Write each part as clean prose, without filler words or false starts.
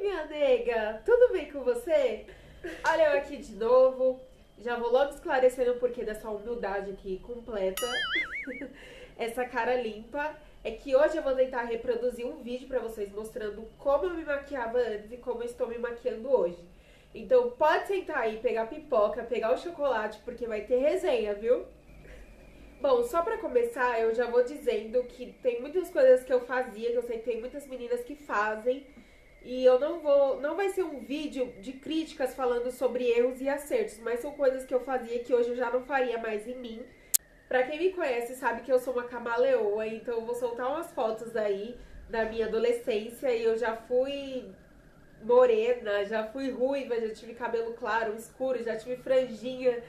minha nega! Tudo bem com você? Olha eu aqui de novo. Já vou logo esclarecendo o porquê dessa humildade aqui completa. Essa cara limpa. É que hoje eu vou tentar reproduzir um vídeo pra vocês mostrando como eu me maquiava antes e como eu estou me maquiando hoje. Então pode sentar aí, pegar pipoca, pegar o chocolate, porque vai ter resenha, viu? Bom, só pra começar, eu já vou dizendo que tem muitas coisas que eu fazia, que eu sei que tem muitas meninas que fazem, e eu não vai ser um vídeo de críticas falando sobre erros e acertos, mas são coisas que eu fazia que hoje eu já não faria mais em mim. Pra quem me conhece sabe que eu sou uma camaleoa, então eu vou soltar umas fotos aí da minha adolescência e eu já fui morena, já fui ruiva, já tive cabelo claro, escuro, já tive franjinha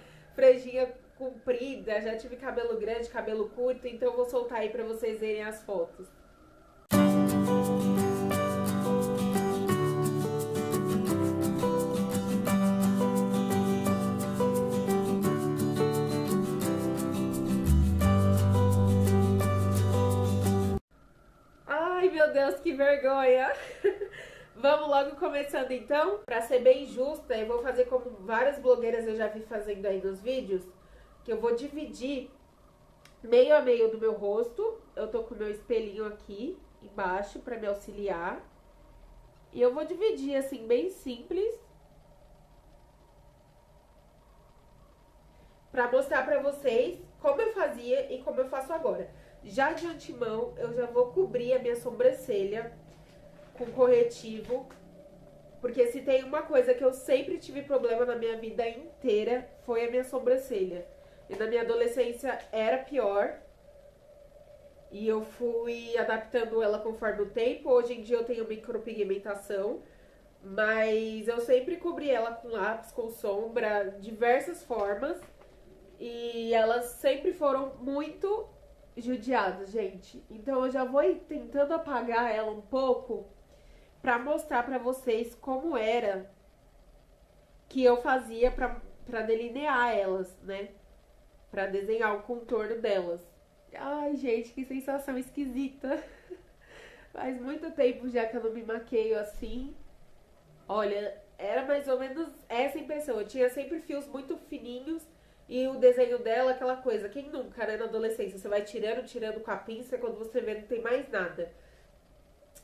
comprida, já tive cabelo grande, cabelo curto, então eu vou soltar aí pra vocês verem as fotos. Ai, meu Deus, que vergonha! Vamos logo começando então. Pra ser bem justa, eu vou fazer como várias blogueiras eu já vi fazendo aí nos vídeos, que eu vou dividir meio a meio do meu rosto. Eu tô com o meu espelhinho aqui embaixo pra me auxiliar. E eu vou dividir assim, bem simples, pra mostrar pra vocês como eu fazia e como eu faço agora. Já de antemão, eu já vou cobrir a minha sobrancelha com corretivo, porque se tem uma coisa que eu sempre tive problema na minha vida inteira, foi a minha sobrancelha. E na minha adolescência era pior, e eu fui adaptando ela conforme o tempo. Hoje em dia eu tenho micropigmentação, mas eu sempre cobri ela com lápis, com sombra, diversas formas. E elas sempre foram muito judiadas, gente. Então eu já vou tentando apagar ela um pouco pra mostrar pra vocês como era que eu fazia pra delinear elas, né? Pra desenhar o contorno delas. Ai, gente, que sensação esquisita. Faz muito tempo já que eu não me maqueio assim. Olha, era mais ou menos essa impressão. Eu tinha sempre fios muito fininhos e o desenho dela, aquela coisa. Quem nunca, né, na adolescência? Você vai tirando com a pinça, quando você vê não tem mais nada.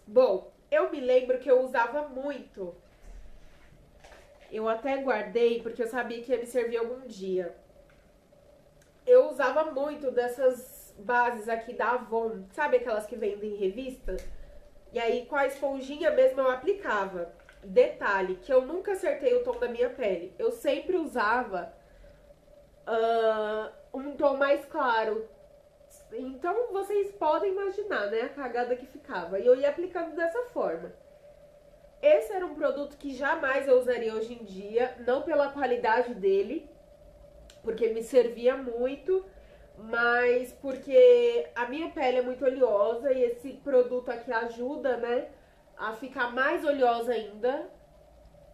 Bom, eu me lembro que eu usava muito. Eu até guardei porque eu sabia que ia me servir algum dia. Eu usava muito dessas bases aqui da Avon. Sabe aquelas que vendem em revista? E aí com a esponjinha mesmo eu aplicava. Detalhe, que eu nunca acertei o tom da minha pele. Eu sempre usava um tom mais claro. Então vocês podem imaginar, né, a cagada que ficava. E eu ia aplicando dessa forma. Esse era um produto que jamais eu usaria hoje em dia, não pela qualidade dele, porque me servia muito, mas porque a minha pele é muito oleosa e esse produto aqui ajuda, né, a ficar mais oleosa ainda,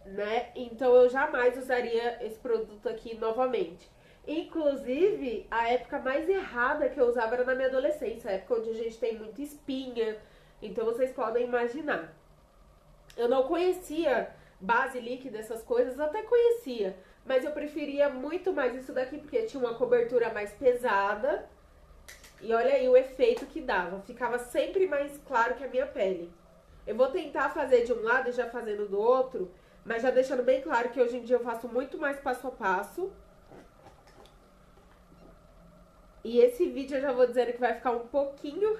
né? Então eu jamais usaria esse produto aqui novamente. Inclusive, a época mais errada que eu usava era na minha adolescência, a época onde a gente tem muita espinha, então vocês podem imaginar. Eu não conhecia base líquida, essas coisas, até conhecia, mas eu preferia muito mais isso daqui porque tinha uma cobertura mais pesada. E olha aí o efeito que dava, ficava sempre mais claro que a minha pele. Eu vou tentar fazer de um lado e já fazendo do outro, mas já deixando bem claro que hoje em dia eu faço muito mais passo a passo. E esse vídeo eu já vou dizendo que vai ficar um pouquinho,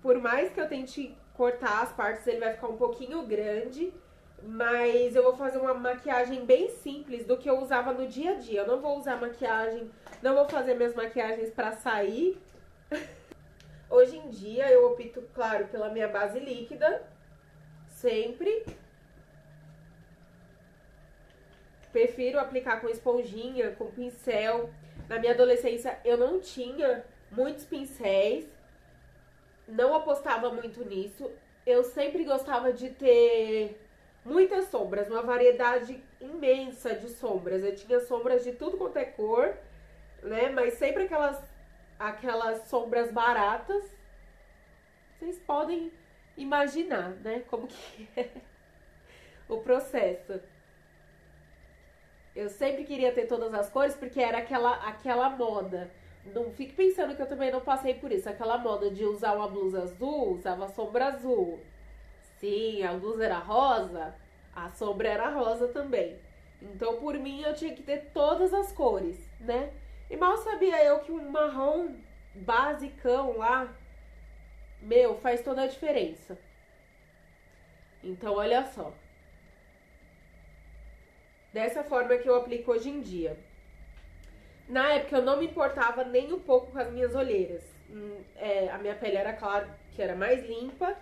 por mais que eu tente cortar as partes, ele vai ficar um pouquinho grande, mas eu vou fazer uma maquiagem bem simples do que eu usava no dia a dia. Eu não vou usar maquiagem, não vou fazer minhas maquiagens pra sair. Hoje em dia eu opto, claro, pela minha base líquida, sempre. Prefiro aplicar com esponjinha, com pincel. Na minha adolescência eu não tinha muitos pincéis, não apostava muito nisso. Eu sempre gostava de ter muitas sombras, uma variedade imensa de sombras. Eu tinha sombras de tudo quanto é cor, né? Mas sempre aquelas sombras baratas. Vocês podem imaginar, né? Como que é. o processo. Eu sempre queria ter todas as cores porque era aquela moda. Não fique pensando que eu também não passei por isso. Aquela moda de usar uma blusa azul, usava sombra azul. Sim, a blusa era rosa, a sombra era rosa também. Então, por mim, eu tinha que ter todas as cores, né? E mal sabia eu que um marrom basicão lá, meu, faz toda a diferença. Então, olha só. Dessa forma que eu aplico hoje em dia. Na época, eu não me importava nem um pouco com as minhas olheiras. A minha pele era, claro, que era mais limpa.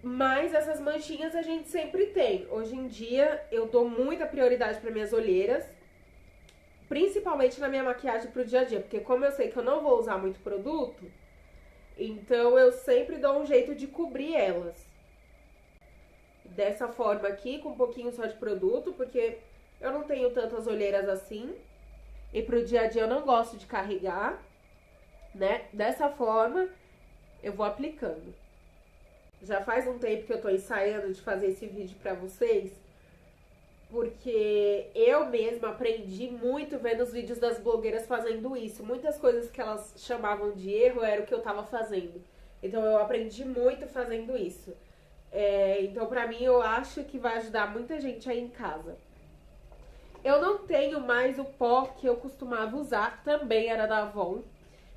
Mas essas manchinhas a gente sempre tem. Hoje em dia, eu dou muita prioridade para minhas olheiras. Principalmente na minha maquiagem pro dia a dia. Porque como eu sei que eu não vou usar muito produto, então eu sempre dou um jeito de cobrir elas. Dessa forma aqui, com um pouquinho só de produto, porque eu não tenho tantas olheiras assim. E pro dia a dia eu não gosto de carregar, né? Dessa forma, eu vou aplicando. Já faz um tempo que eu tô ensaiando de fazer esse vídeo pra vocês, porque eu mesma aprendi muito vendo os vídeos das blogueiras fazendo isso. Muitas coisas que elas chamavam de erro era o que eu tava fazendo. Então eu aprendi muito fazendo isso. Então pra mim eu acho que vai ajudar muita gente aí em casa. Eu não tenho mais o pó que eu costumava usar, também era da Avon.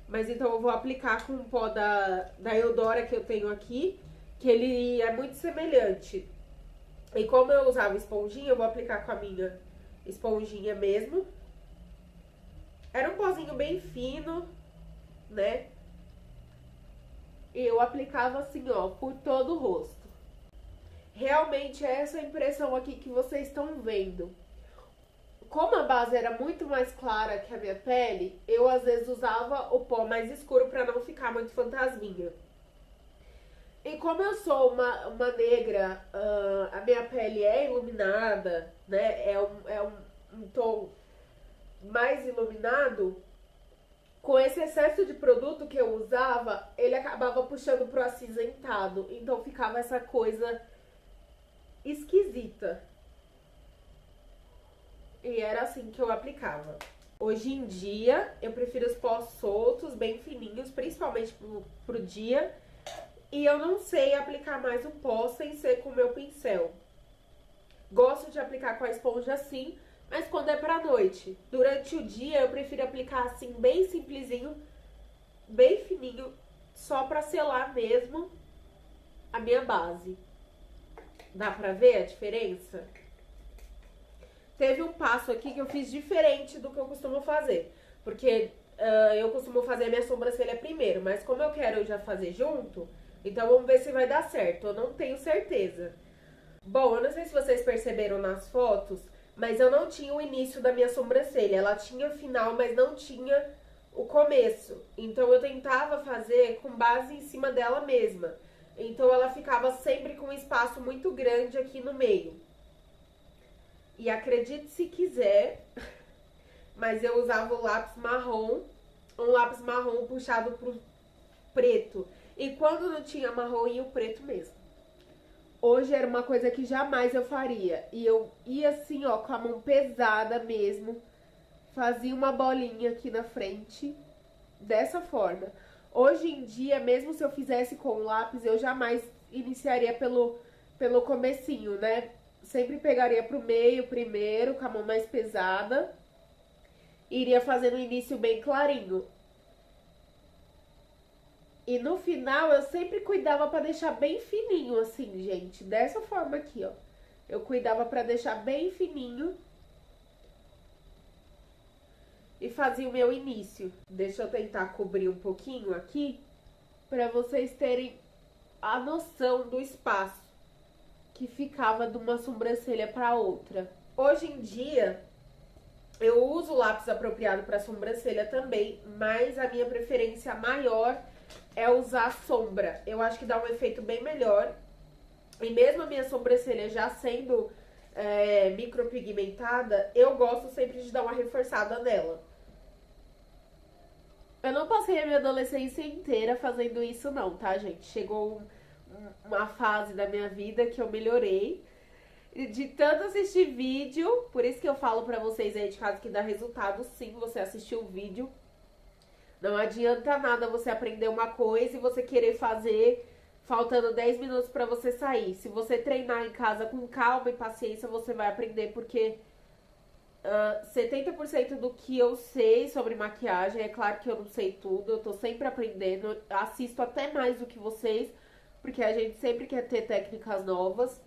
Mas então eu vou aplicar com o pó da Eudora que eu tenho aqui, que ele é muito semelhante. E como eu usava esponjinha, eu vou aplicar com a minha esponjinha mesmo. Era um pozinho bem fino, né? E eu aplicava assim, ó, por todo o rosto. Realmente é essa impressão aqui que vocês estão vendo. Como a base era muito mais clara que a minha pele, eu às vezes usava o pó mais escuro pra não ficar muito fantasminha. E como eu sou uma negra, a minha pele é iluminada, né? É um tom mais iluminado. Com esse excesso de produto que eu usava, ele acabava puxando pro acinzentado. Então ficava essa coisa esquisita. E era assim que eu aplicava. Hoje em dia, eu prefiro os pós soltos, bem fininhos, principalmente pro dia. E eu não sei aplicar mais o pó sem ser com o meu pincel. Gosto de aplicar com a esponja assim, mas quando é pra noite. Durante o dia, eu prefiro aplicar assim, bem simplesinho, bem fininho, só pra selar mesmo a minha base. Dá pra ver a diferença? Teve um passo aqui que eu fiz diferente do que eu costumo fazer. Porque eu costumo fazer a minha sobrancelha primeiro, mas como eu quero já fazer junto, então vamos ver se vai dar certo. Eu não tenho certeza. Bom, eu não sei se vocês perceberam nas fotos, mas eu não tinha o início da minha sobrancelha. Ela tinha final, mas não tinha o começo. Então eu tentava fazer com base em cima dela mesma. Então ela ficava sempre com um espaço muito grande aqui no meio. E acredite se quiser, mas eu usava o lápis marrom, um lápis marrom puxado pro preto. E quando não tinha marrom, ia o preto mesmo. Hoje era uma coisa que jamais eu faria. E eu ia assim, ó, com a mão pesada mesmo, fazia uma bolinha aqui na frente, dessa forma. Hoje em dia, mesmo se eu fizesse com lápis, eu jamais iniciaria pelo comecinho, né? Sempre pegaria pro meio primeiro, com a mão mais pesada. E iria fazendo o início bem clarinho. E no final, eu sempre cuidava pra deixar bem fininho, assim, gente. Dessa forma aqui, ó. Eu cuidava pra deixar bem fininho. E fazia o meu início. Deixa eu tentar cobrir um pouquinho aqui, pra vocês terem a noção do espaço que ficava de uma sobrancelha para outra. Hoje em dia, eu uso lápis apropriado para sobrancelha também, mas a minha preferência maior é usar sombra. Eu acho que dá um efeito bem melhor. E mesmo a minha sobrancelha já sendo micropigmentada, eu gosto sempre de dar uma reforçada nela. Eu não passei a minha adolescência inteira fazendo isso não, tá, gente? Chegou uma fase da minha vida que eu melhorei. De tanto assistir vídeo, por isso que eu falo pra vocês aí de casa que dá resultado sim você assistir o vídeo. Não adianta nada você aprender uma coisa e você querer fazer faltando 10 minutos pra você sair. Se você treinar em casa com calma e paciência, você vai aprender, porque 70% do que eu sei sobre maquiagem, é claro que eu não sei tudo, eu tô sempre aprendendo, assisto até mais do que vocês, porque a gente sempre quer ter técnicas novas.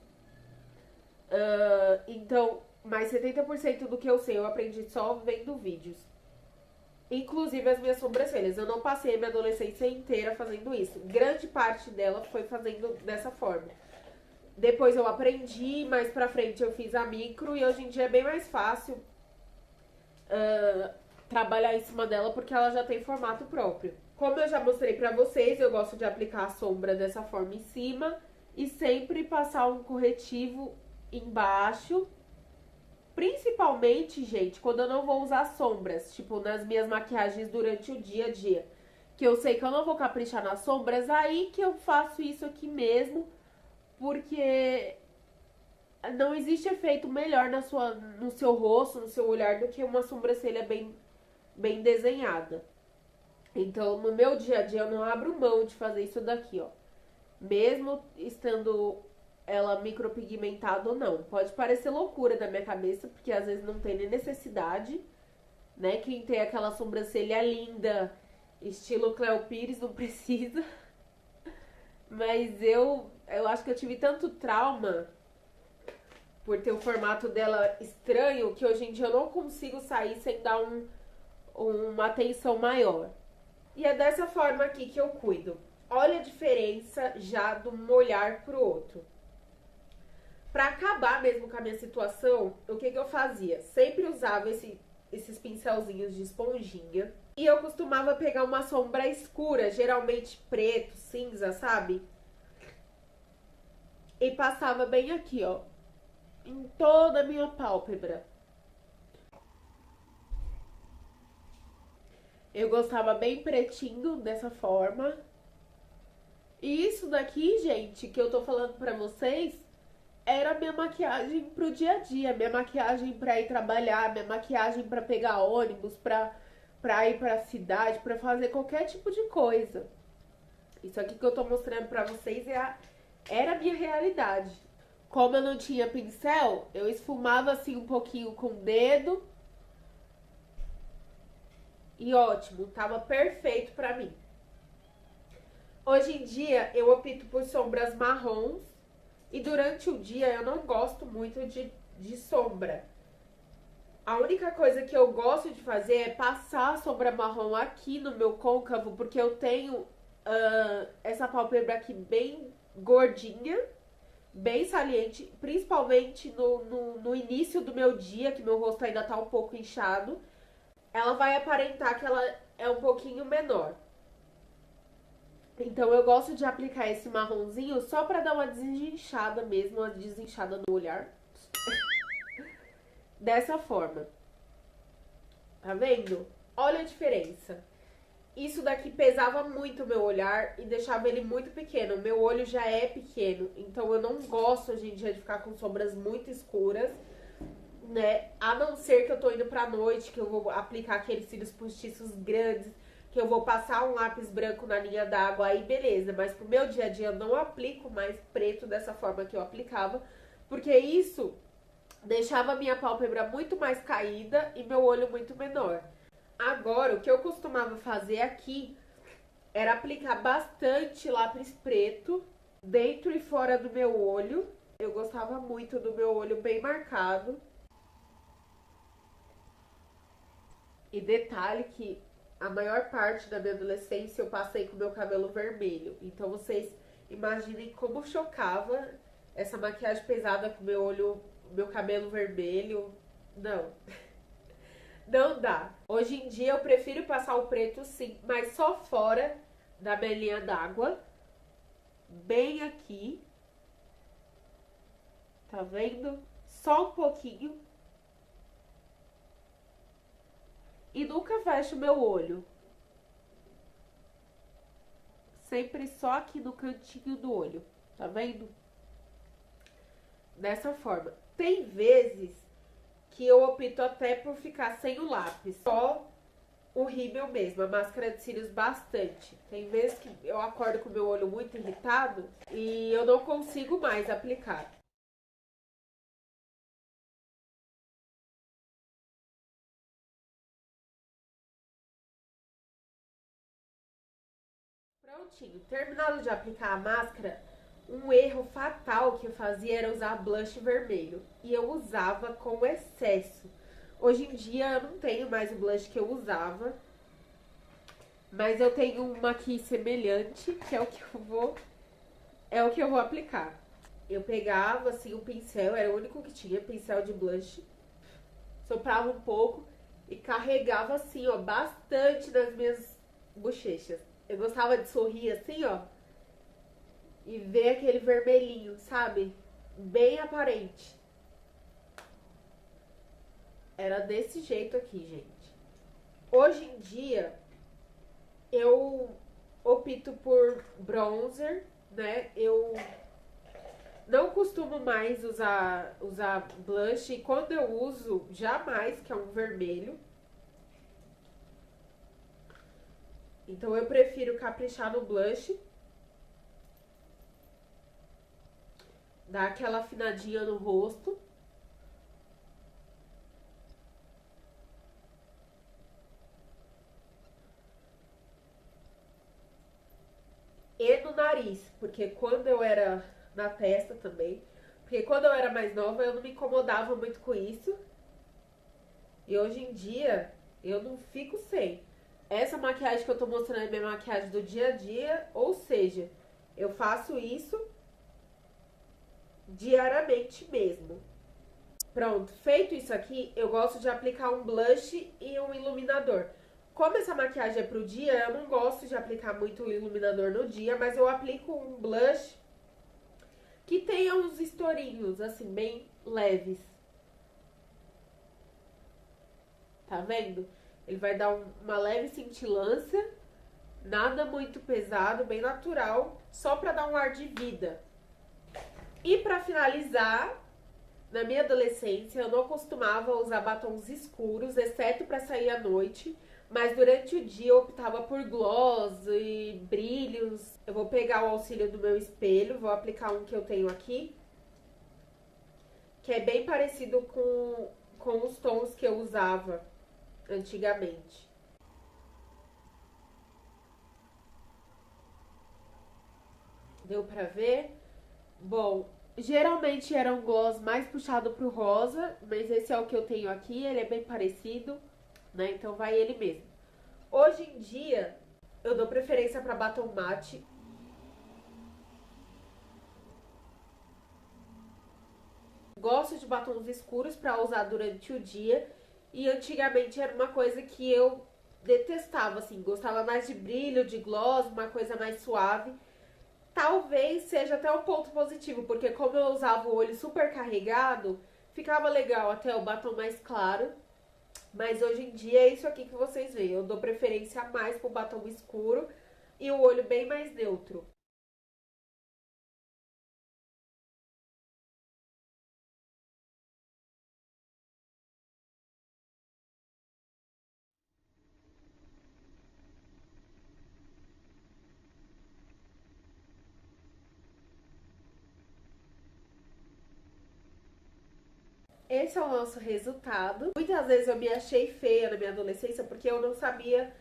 Então, mais 70% do que eu sei eu aprendi só vendo vídeos. Inclusive as minhas sobrancelhas. Eu não passei a minha adolescência inteira fazendo isso. Grande parte dela foi fazendo dessa forma. Depois eu aprendi, mais pra frente eu fiz a micro e hoje em dia é bem mais fácil trabalhar em cima dela porque ela já tem formato próprio. Como eu já mostrei pra vocês, eu gosto de aplicar a sombra dessa forma em cima e sempre passar um corretivo embaixo. Principalmente, gente, quando eu não vou usar sombras, tipo nas minhas maquiagens durante o dia a dia, que eu sei que eu não vou caprichar nas sombras, aí que eu faço isso aqui mesmo, porque não existe efeito melhor no seu rosto, no seu olhar, do que uma sobrancelha bem desenhada. Então, no meu dia a dia, eu não abro mão de fazer isso daqui, ó. Mesmo estando ela micropigmentada ou não. Pode parecer loucura da minha cabeça, porque às vezes não tem nem necessidade, né? Quem tem aquela sobrancelha linda, estilo Cleo Pires, não precisa. Mas eu acho que eu tive tanto trauma por ter o formato dela estranho, que hoje em dia eu não consigo sair sem dar uma atenção maior. E é dessa forma aqui que eu cuido. Olha a diferença já de um olhar pro outro. Pra acabar mesmo com a minha situação, o que eu fazia? Sempre usava esses pincelzinhos de esponjinha. E eu costumava pegar uma sombra escura, geralmente preto, cinza, sabe? E passava bem aqui, ó, em toda a minha pálpebra. Eu gostava bem pretinho, dessa forma. E isso daqui, gente, que eu tô falando pra vocês, era a minha maquiagem pro dia a dia. Minha maquiagem pra ir trabalhar, minha maquiagem pra pegar ônibus, pra ir pra cidade, pra fazer qualquer tipo de coisa. Isso aqui que eu tô mostrando pra vocês era a minha realidade. Como eu não tinha pincel, eu esfumava assim um pouquinho com o dedo. E ótimo, tava perfeito pra mim. Hoje em dia eu opto por sombras marrons. E durante o dia eu não gosto muito de sombra. A única coisa que eu gosto de fazer é passar a sombra marrom aqui no meu côncavo, porque eu tenho essa pálpebra aqui bem gordinha, bem saliente, principalmente no início do meu dia, que meu rosto ainda tá um pouco inchado. Ela vai aparentar que ela é um pouquinho menor. Então eu gosto de aplicar esse marronzinho só pra dar uma desinchada mesmo, uma desinchada no olhar. Dessa forma. Tá vendo? Olha a diferença. Isso daqui pesava muito o meu olhar e deixava ele muito pequeno. Meu olho já é pequeno, então eu não gosto hoje em dia de ficar com sombras muito escuras, né? A não ser que eu tô indo pra noite, que eu vou aplicar aqueles cílios postiços grandes, que eu vou passar um lápis branco na linha d'água, aí beleza. Mas pro meu dia a dia eu não aplico mais preto dessa forma que eu aplicava, porque isso deixava a minha pálpebra muito mais caída e meu olho muito menor. Agora, o que eu costumava fazer aqui era aplicar bastante lápis preto dentro e fora do meu olho. Eu gostava muito do meu olho bem marcado. E detalhe que a maior parte da minha adolescência eu passei com o meu cabelo vermelho. Então vocês imaginem como chocava essa maquiagem pesada com meu cabelo vermelho. Não. Não dá. Hoje em dia eu prefiro passar o preto sim, mas só fora da minha linha d'água. Bem aqui. Tá vendo? Só um pouquinho. E nunca fecho o meu olho. Sempre só aqui no cantinho do olho. Tá vendo? dessa forma. Tem vezes que eu opto até por ficar sem o lápis, só o rímel mesmo, a máscara de cílios bastante. Tem vezes que eu acordo com o meu olho muito irritado e eu não consigo mais aplicar. Prontinho, terminado de aplicar a máscara, um erro fatal que eu fazia era usar blush vermelho. E eu usava com excesso. Hoje em dia eu não tenho mais o blush que eu usava. Mas eu tenho uma aqui semelhante, que é o que eu vou aplicar. Eu pegava assim o pincel, era o único que tinha, pincel de blush. Soprava um pouco e carregava assim, ó, bastante nas minhas bochechas. Eu gostava de sorrir assim, ó, e ver aquele vermelhinho, sabe? Bem aparente. Era desse jeito aqui, gente. Hoje em dia, eu opto por bronzer, né? Eu não costumo mais usar blush. E quando eu uso, jamais, que é um vermelho. Então eu prefiro caprichar no blush. Dar aquela afinadinha no rosto. E no nariz, porque quando eu era na testa também, porque quando eu era mais nova eu não me incomodava muito com isso. E hoje em dia eu não fico sem. Essa maquiagem que eu tô mostrando é minha maquiagem do dia a dia, ou seja, eu faço isso diariamente mesmo. Pronto, feito isso aqui, eu gosto de aplicar um blush e um iluminador. Como essa maquiagem é pro dia, eu não gosto de aplicar muito o iluminador no dia, mas eu aplico um blush que tenha uns estourinhos, assim, bem leves. Tá vendo? Ele vai dar uma leve cintilância, nada muito pesado, bem natural, só pra dar um ar de vida. E pra finalizar, na minha adolescência, eu não costumava usar batons escuros, exceto pra sair à noite. Mas durante o dia eu optava por gloss e brilhos. Eu vou pegar o auxílio do meu espelho, vou aplicar um que eu tenho aqui, que é bem parecido com os tons que eu usava antigamente. Deu pra ver? Bom, geralmente era um gloss mais puxado pro rosa, mas esse é o que eu tenho aqui, ele é bem parecido, né? Então vai ele mesmo. Hoje em dia, eu dou preferência para batom mate. Gosto de batons escuros para usar durante o dia. E antigamente era uma coisa que eu detestava, assim. Gostava mais de brilho, de gloss, uma coisa mais suave. Talvez seja até um ponto positivo, porque como eu usava o olho super carregado, ficava legal até o batom mais claro. Mas hoje em dia é isso aqui que vocês veem. Eu dou preferência mais pro batom escuro e o olho bem mais neutro. Esse é o nosso resultado. Muitas vezes eu me achei feia na minha adolescência porque eu não sabia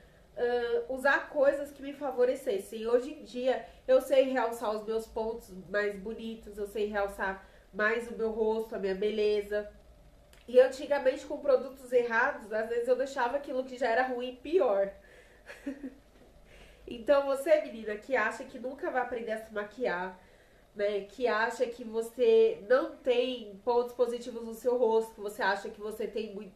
usar coisas que me favorecessem. Hoje em dia eu sei realçar os meus pontos mais bonitos, eu sei realçar mais o meu rosto, a minha beleza. E antigamente com produtos errados, às vezes eu deixava aquilo que já era ruim pior. Então você, menina, que acha que nunca vai aprender a se maquiar, né, que acha que você não tem pontos positivos no seu rosto, que você acha que você tem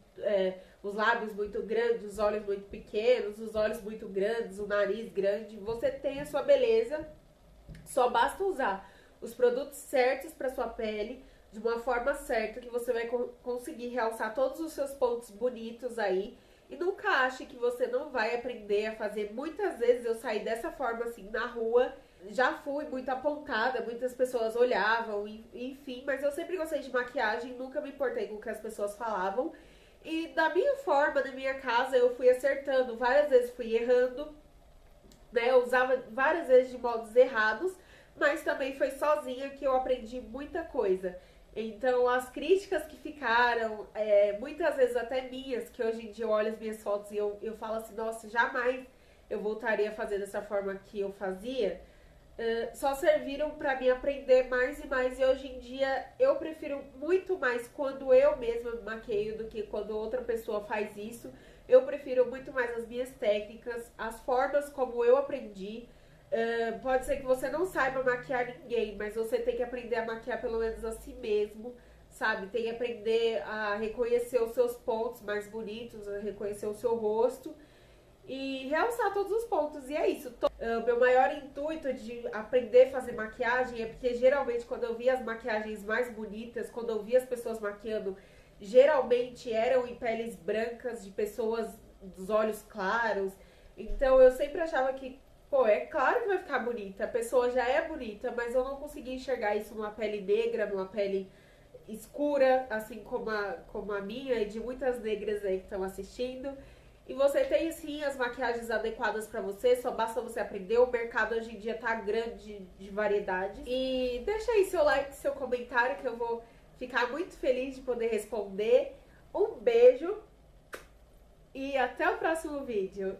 os lábios muito grandes, os olhos muito pequenos, os olhos muito grandes, o nariz grande, você tem a sua beleza, só basta usar os produtos certos para sua pele, de uma forma certa, que você vai conseguir realçar todos os seus pontos bonitos aí. E nunca ache que você não vai aprender a fazer. Muitas vezes eu saí dessa forma assim na rua, já fui muito apontada, muitas pessoas olhavam, enfim, mas eu sempre gostei de maquiagem, nunca me importei com o que as pessoas falavam. E da minha forma, na minha casa, eu fui acertando, várias vezes fui errando, né? Eu usava várias vezes de modos errados, mas também foi sozinha que eu aprendi muita coisa. Então, as críticas que ficaram, muitas vezes até minhas, que hoje em dia eu olho as minhas fotos e eu falo assim, nossa, jamais eu voltaria a fazer dessa forma que eu fazia, só serviram para mim aprender mais e mais. E hoje em dia eu prefiro muito mais quando eu mesma me maqueio do que quando outra pessoa faz isso. Eu prefiro muito mais as minhas técnicas, as formas como eu aprendi. Pode ser que você não saiba maquiar ninguém, mas você tem que aprender a maquiar pelo menos a si mesmo, sabe? Tem que aprender a reconhecer os seus pontos mais bonitos, a reconhecer o seu rosto e realçar todos os pontos. E é isso. Meu maior intuito de aprender a fazer maquiagem é porque geralmente quando eu via as maquiagens mais bonitas, quando eu via as pessoas maquiando, geralmente eram em peles brancas, de pessoas dos olhos claros. Então eu sempre achava que, pô, é claro que vai ficar bonita, a pessoa já é bonita, mas eu não conseguia enxergar isso numa pele negra, numa pele escura, assim como a minha e de muitas negras aí que estão assistindo. E você tem sim as maquiagens adequadas pra você, só basta você aprender. O mercado hoje em dia tá grande de variedades. E deixa aí seu like, seu comentário, que eu vou ficar muito feliz de poder responder. Um beijo e até o próximo vídeo.